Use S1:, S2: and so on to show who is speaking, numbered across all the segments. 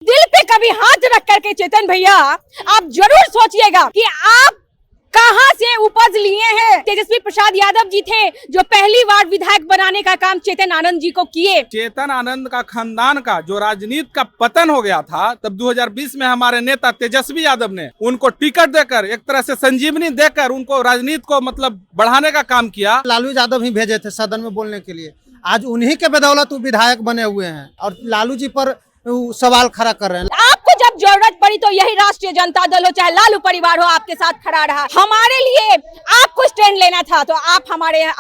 S1: दिल पे कभी हाथ रख करके चेतन भैया आप जरूर सोचिएगा कि आप कहां से उपज लिए हैं। तेजस्वी प्रसाद यादव जी थे जो पहली बार विधायक बनाने का काम चेतन आनंद जी को किए।
S2: चेतन आनंद का खानदान का जो राजनीति का पतन हो गया था, तब 2020 में हमारे नेता तेजस्वी यादव ने उनको टिकट देकर, एक तरह से संजीवनी देकर उनको राजनीति को मतलब बढ़ाने का काम किया।
S3: लालू यादव ही भेजे थे सदन में बोलने के लिए। आज उन्हीं के बदौलत वो विधायक बने हुए हैं और लालू जी पर सवाल खड़ा कर रहे हैं।
S1: आपको जब जरूरत पड़ी तो यही राष्ट्रीय जनता दल हो चाहे लालू परिवार हो आपके साथ खड़ा रहा। हमारे लिए आपको स्टैंड लेना था तो आप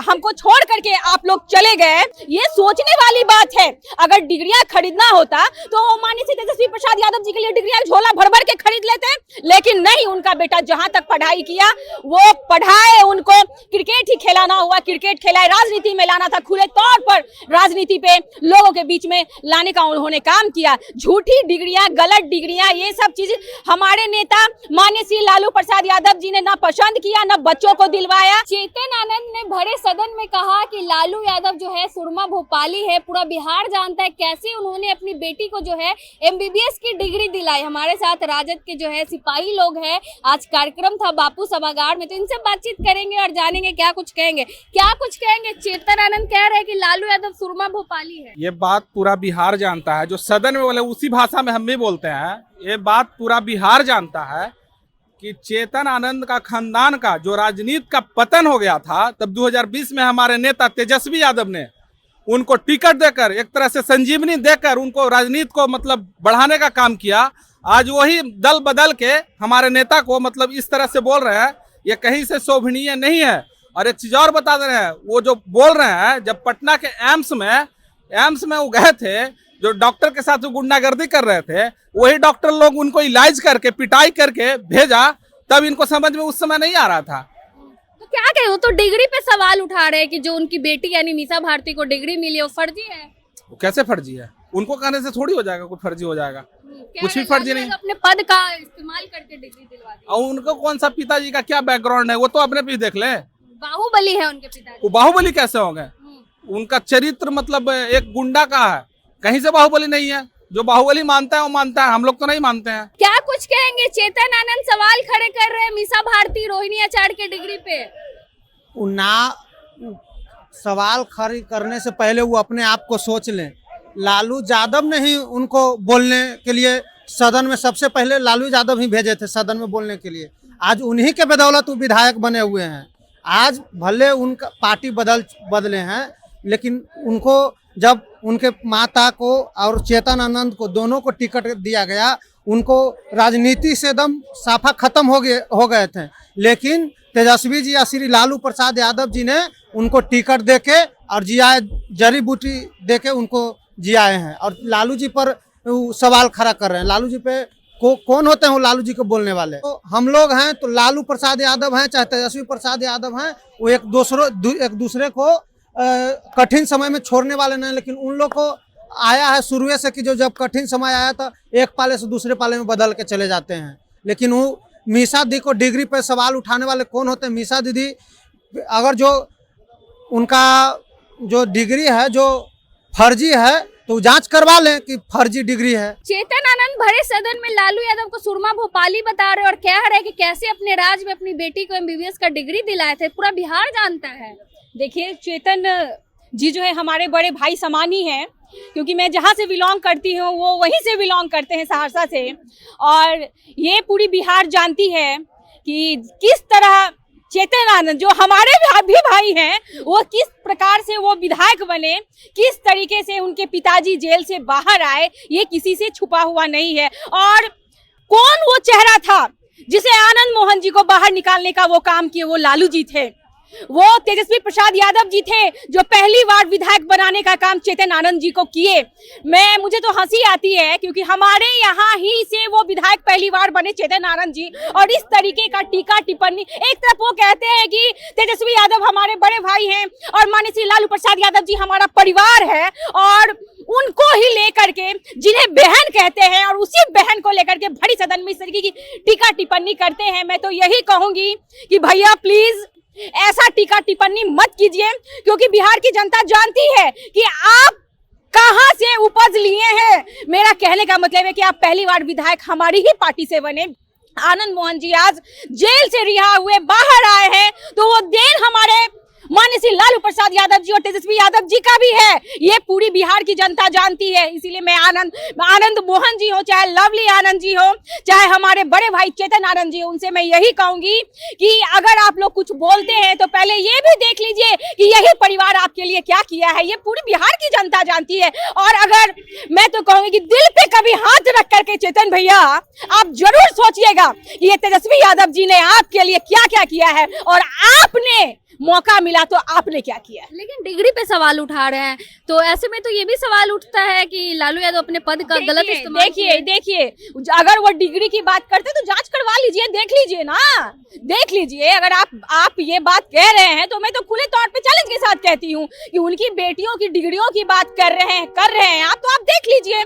S1: हमको छोड़ करके आप लोग चले गए। ये सोचने वाली बात है। अगर डिग्रियां खरीदना होता तो माननीय श्री तेजस्वी प्रसाद यादव जी के लिए डिग्रियां झोला भर भर के खरीद लेते, लेकिन नहीं, उनका बेटा जहां तक पढ़ाई किया वो पढ़ाए। उनको क्रिकेट ही खिलाना हुआ क्रिकेट खिलाए, राजनीति में लाना था, खुले तौर पर राजनीति पे लोगों के बीच में लाने का उन्होंने काम किया। झूठी डिग्रियां, गलत डिग्रियां, ये सब चीज हमारे नेता माननीय श्री लालू प्रसाद यादव जी ने ना पसंद किया ना बच्चों को दिलवाया।
S4: चेतन आनंद ने भरे सदन में कहा कि लालू यादव जो है सुरमा भोपाली है, पूरा बिहार जानता है कैसे उन्होंने अपनी बेटी को जो है MBBS की डिग्री दिलाई। हमारे साथ राजद के जो है सिपाही लोग हैं। आज कार्यक्रम था बापू सभागार में, तो इनसे बातचीत करेंगे और जानेंगे क्या कुछ कहेंगे। चेतन आनंद कह रहे हैं कि लालू यादव सुरमा भोपाली है।
S2: ये बात पूरा बिहार जानता है। जो सदन में बोले उसी भाषा में हम भी बोलते हैं। ये बात पूरा बिहार जानता है कि चेतन आनंद का खानदान का जो राजनीति का पतन हो गया था, तब 2020 में हमारे नेता तेजस्वी यादव ने उनको टिकट देकर, एक तरह से संजीवनी देकर उनको राजनीति को मतलब बढ़ाने का काम किया। आज वही दल बदल के हमारे नेता को मतलब इस तरह से बोल रहे हैं, ये कहीं से शोभनीय नहीं है। और एक चीज और बता दे रहे हैं, वो जो बोल रहे हैं, जब पटना के एम्स में वो गए थे, जो डॉक्टर के साथ गुंडागर्दी कर रहे थे, वही डॉक्टर लोग उनको इलाज करके पिटाई करके भेजा, तब इनको समझ में उस समय नहीं आ रहा था।
S4: तो क्या कहे, वो तो डिग्री पे सवाल उठा रहे हैं कि जो उनकी बेटी यानी मीसा भारती को डिग्री मिली वो फर्जी है।
S2: वो कैसे फर्जी है? उनको कहने से थोड़ी हो जाएगा कोई फर्जी हो जाएगा। कुछ भी फर्जी नहीं।
S4: अपने पद का इस्तेमाल करके डिग्री दिलवा दी।
S2: और उनको कौन सा पिताजी का क्या बैकग्राउंड है वो तो अपने भी देख ले।
S4: बाहुबली है उनके पिताजी।
S2: वो बाहुबली कैसे हो गए? उनका चरित्र मतलब एक गुंडा का है, कहीं से बाहुबली नहीं है। जो बाहुबली मानता है वो मानता है, हम लोग तो नहीं मानते हैं।
S4: क्या कुछ कहेंगे? चेतन आनंद सवाल खड़े कर रहे हैं मीसा भारती, रोहिणी आचार्य के डिग्री पे।
S3: सवाल खड़ी करने से पहले वो अपने आप को सोच लें। लालू यादव ने ही उनको बोलने के लिए सदन में, सबसे पहले लालू यादव ही भेजे थे सदन में बोलने के लिए। आज उन्हीं के बदौलत वो विधायक बने हुए हैं। आज भले उनका पार्टी बदले हैं, लेकिन उनको जब उनके माता को और चेतन आनंद को दोनों को टिकट दिया गया, उनको राजनीति से एकदम साफा खत्म हो गए थे। लेकिन तेजस्वी जी या श्री लालू प्रसाद यादव जी ने उनको टिकट देके और जड़ी बूटी देके उनको जियाए हैं और लालू जी पर सवाल खड़ा कर रहे हैं। लालू जी पे कौन होते हैं वो लालू जी को बोलने वाले? तो हम लोग हैं तो लालू प्रसाद यादव हैं चाहे तेजस्वी प्रसाद यादव हैं, वो एक दूसरे को कठिन समय में छोड़ने वाले नहीं। लेकिन उन लोग को आया है शुरू से कि जब कठिन समय आया तो एक पाले से दूसरे पाले में बदल के चले जाते हैं। लेकिन वो मीसा दी को डिग्री पे सवाल उठाने वाले कौन होते हैं? मीसा दीदी, अगर जो उनका जो डिग्री है जो फर्जी है तो जांच करवा लें कि फर्जी डिग्री है।
S4: चेतन आनंद भरे सदन में लालू यादव को सुरमा भोपाली बता रहे और कह रहे कि कैसे अपने राज में अपनी बेटी को MBBS का डिग्री दिलाए थे। पूरा बिहार जानता है।
S1: देखिए, चेतन जी जो है हमारे बड़े भाई समान ही हैं, क्योंकि मैं जहाँ से बिलोंग करती हूँ वो वहीं से बिलोंग करते हैं, सहरसा से। और ये पूरी बिहार जानती है कि किस तरह चेतन आनंद जो हमारे भी भाई हैं, वो किस प्रकार से वो विधायक बने, किस तरीके से उनके पिताजी जेल से बाहर आए, ये किसी से छुपा हुआ नहीं है। और कौन वो चेहरा था जिसे आनंद मोहन जी को बाहर निकालने का वो काम किए? वो लालू जी थे। वो तेजस्वी प्रसाद यादव जी थे जो पहली बार विधायक बनाने का काम चेतन आनंद जी को किए। मुझे तो हंसी आती है क्योंकि हमारे यहाँ ही से वो विधायक पहली बार बने चेतन आनंद जी, और इस तरीके का टीका टिप्पणी। एक तरफ वो कहते हैं कि तेजस्वी यादव हमारे बड़े भाई हैं और माननीय श्री लालू प्रसाद यादव जी हमारा परिवार है, और उनको ही लेकर के जिन्हें बहन कहते हैं और उसी बहन को लेकर के भरी सदन में इस तरीके की टीका टिप्पणी करते हैं। मैं तो यही कहूंगी कि भैया प्लीज ऐसा टीका टिप्पणी मत कीजिए, क्योंकि बिहार की जनता जानती है कि आप कहां से उपज लिए हैं। मेरा कहने का मतलब है कि आप पहली बार विधायक हमारी ही पार्टी से बने। आनंद मोहन जी आज जेल से रिहा हुए बाहर आए हैं, तो वो देन हमारे माननीय श्री लालू प्रसाद यादव जी और तेजस्वी यादव जी का भी है। ये पूरी बिहार की जनता जानती है। इसीलिए मैं आनंद मोहन जी हो, चाहे लवली आनंद जी हो, चाहे हमारे बड़े भाई चेतन आनंद जी, उनसे मैं यही कहूंगी कि अगर आप लोग कुछ बोलते हैं तो पहले ये भी देख लीजिए कि यही परिवार आपके लिए क्या किया है। ये पूरी बिहार की जनता जानती है। और अगर मैं तो कहूंगी कि दिल पे कभी हाथ रख करके चेतन भैया आप जरूर सोचिएगा कि ये तेजस्वी यादव जी ने आपके लिए क्या क्या किया है, और आपने मौका मिला तो आपने क्या किया।
S4: लेकिन डिग्री पे सवाल उठा रहे हैं, तो ऐसे में तो ये भी सवाल उठता है कि लालू यादव अपने पद का गलत इस्तेमाल।
S1: देखिए अगर वो डिग्री की बात करते तो जांच करवा लीजिए, देख लीजिए ना, देख लीजिए। अगर आप ये बात कह रहे हैं तो मैं तो खुले तौर पे चैलेंज के साथ कहती हूँ कि उनकी बेटियों की डिग्रियों की बात कर रहे हैं आप, तो आप देख लीजिए।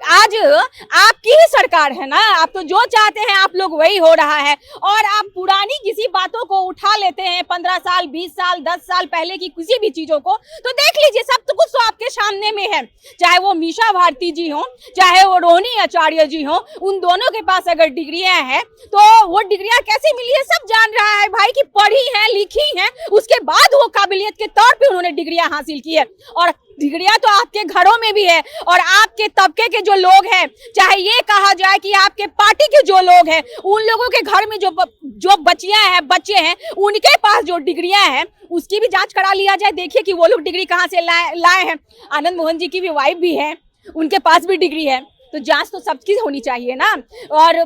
S1: आज आपकी ही सरकार है ना, आप तो जो चाहते हैं आप लोग वही हो रहा है। और आप पुरानी किसी बातों को उठा लेते हैं, 15 साल 20 साल 10 साल पहले की किसी भी चीजों को, तो देख लीजिए सब तो कुछ तो आपके सामने में है। चाहे वो मीशा भारती जी हो, चाहे वो रोहिणी आचार्य जी हो, उन दोनों के पास अगर डिग्रियां हैं तो वो डिग्रियां कैसे मिली है सब जान रहा है भाई, कि पढ़ी है लिखी है, उसके बाद वो काबिलियत के तौर पे उन्होंने डिग्रियां हासिल की है। और डिग्रियां तो आपके घरों में भी है, और आपके तबके के जो लोग हैं, चाहे ये कहा जाए कि आपके पार्टी के जो लोग हैं, उन लोगों के घर में जो बच्चियां हैं, बच्चे हैं, उनके पास जो डिग्रियां हैं उसकी भी जांच करा लिया जाए। देखिए कि वो लोग डिग्री कहां से लाए हैं। आनंद मोहन जी की भी वाइफ भी है, उनके पास भी डिग्री है, तो जांच तो सबकी होनी चाहिए ना। और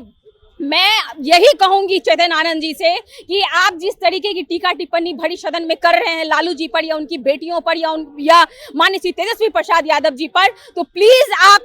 S1: मैं यही कहूंगी चेतन आनंद जी से कि आप जिस तरीके की टीका टिप्पणी भरी सदन में कर रहे हैं लालू जी पर, या उनकी बेटियों पर, या माननीय श्री तेजस्वी प्रसाद यादव जी पर, तो प्लीज आप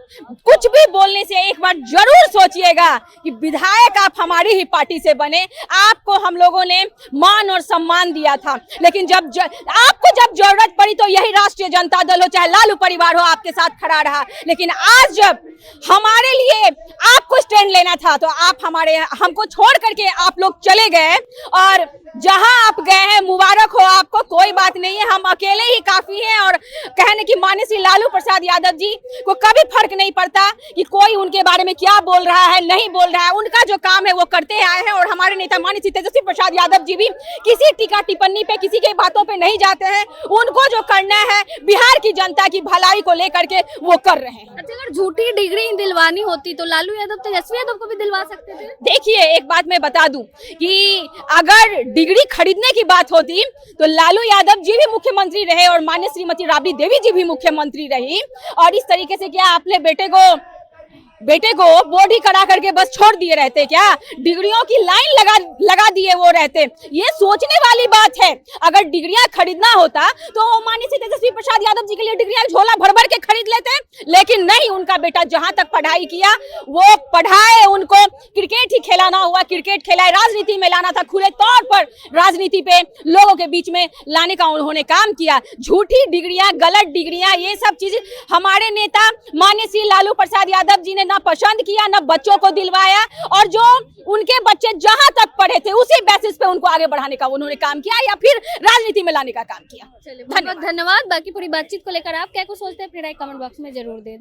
S1: कुछ भी बोलने से एक बार जरूर सोचिएगा कि विधायक आप हमारी ही पार्टी से बने। आपको हम लोगों ने मान और सम्मान दिया था, लेकिन आपको जब जरूरत पड़ी तो यही राष्ट्रीय जनता दल हो, चाहे लालू परिवार हो, आपके साथ खड़ा रहा। लेकिन आज जब हमारे लिए आपको स्टैंड लेना था तो आप हमको छोड़ करके आप लोग चले गए, और जहां आप गए हैं मुबारक हो आपको, कोई बात नहीं है, हम अकेले ही काफी हैं। और कहने की माननीय श्री लालू प्रसाद यादव जी को कभी फर्क नहीं पड़ता कि कोई उनके बारे में क्या बोल रहा है नहीं बोल रहा है, उनका जो काम है वो करते आए हैं। और हमारे नेता माननीय श्री तेजस्वी प्रसाद यादव जी भी किसी टीका टिप्पणी पे, किसी के बातों पे नहीं जाते हैं। उनको जो करना है बिहार की जनता की भलाई को लेकर के वो कर रहे हैं।
S4: अच्छा, अगर झूठी डिग्री दिलवानी होती तो लालू यादव तेजस्वी यादव को भी दिलवा सकते थे।
S1: देखिए एक बात मैं बता दूं कि अगर डिग्री खरीदने की बात होती तो लालू यादव जी भी मुख्यमंत्री रहे और माननीय श्रीमती राबड़ी देवी जी भी मुख्यमंत्री रही। और इस तरीके से क्या आपने बेटे को बॉडी करा करके बस छोड़ दिए रहते क्या? डिग्रियों की लाइन लगा दिए वो रहते। ये सोचने वाली बात है। अगर डिग्रियां खरीदना होता तो माननीय श्री तेजस्वी प्रसाद यादव जी के लिए डिग्रियां झोला भर भर के खरीद लेते, लेकिन नहीं, उनका बेटा जहां तक पढ़ाई किया वो पढ़ाए, उनको क्रिकेट ही खिलाना हुआ क्रिकेट खिलाए, राजनीति में लाना था, खुले तौर पर राजनीति पे लोगों के बीच में लाने का उन्होंने काम किया। झूठी डिग्रियां, गलत डिग्रियां, ये सब चीजें हमारे नेता माननीय श्री लालू प्रसाद यादव जी ने ना पसंद किया, ना बच्चों को दिलवाया, और जो उनके बच्चे जहां तक पढ़े थे उसी बेसिस पे उनको आगे बढ़ाने का उन्होंने काम किया या फिर राजनीति में लाने का काम किया।
S4: चलिए, बहुत धन्यवाद। बाकी पूरी बातचीत को लेकर आप क्या कुछ सोचते हैं अपनी राय कमेंट बॉक्स में जरूर दें।